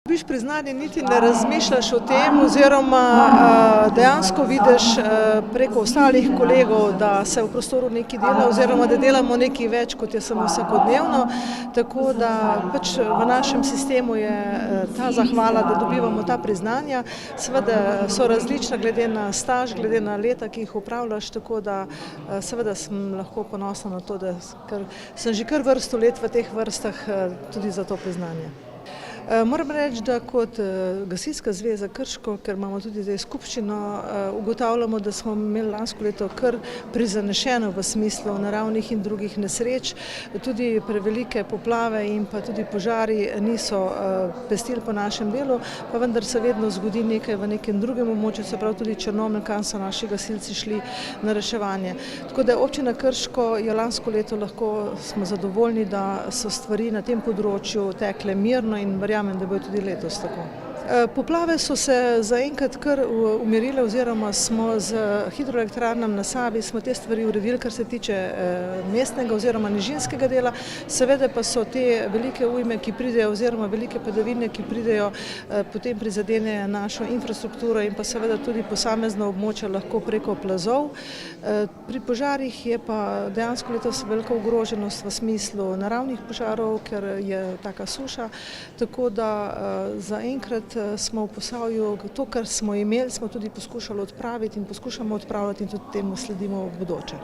Dobiš priznanje, niti ne razmišljaš o tem oziroma dejansko vidiš preko ostalih kolegov, da se v prostoru nekaj dela oziroma da delamo nekaj več, kot je samo vsakodnevno. Tako da pač v našem sistemu je ta zahvala, da dobivamo ta priznanja. Seveda so različna glede na staž, glede na leta, ki jih opravljaš, tako da seveda sem lahko ponosna na to, da sem že kar vrsto let v teh vrstah tudi za to priznanje. Moram reči, da kot Gasilska zveza Krško, ker imamo tudi zdaj skupščino, ugotavljamo, da smo imeli lansko leto kar prizanešeno v smislu naravnih in drugih nesreč. Tudi prevelike poplave in pa tudi požari niso pestili po našem delu, pa vendar se vedno zgodi nekaj v nekem drugem območju, se pravi tudi Črnomelj, kam so naši gasilci šli na reševanje. Tako da občina Krško je lansko leto lahko smo zadovoljni, da so stvari na tem področju tekle mirno in verjamem, da bo tudi letos tako. Poplave so se zaenkrat kar umirile oziroma smo z hidroelektrarnami na Savi smo te stvari uredili, kar se tiče mestnega oziroma nižinskega dela. Seveda pa so te velike ujme, ki pridejo oziroma velike padavine, ki pridejo, potem prizadenejo našo infrastrukturo in pa seveda tudi posamezna območja lahko preko plazov. Pri požarih je pa dejansko letos velika ogroženost v smislu naravnih požarov, ker je taka suša, tako da zaenkrat smo v Posavju to, kar smo imeli, smo tudi poskušali odpraviti in poskušamo odpravljati in tudi temu sledimo v bodoče.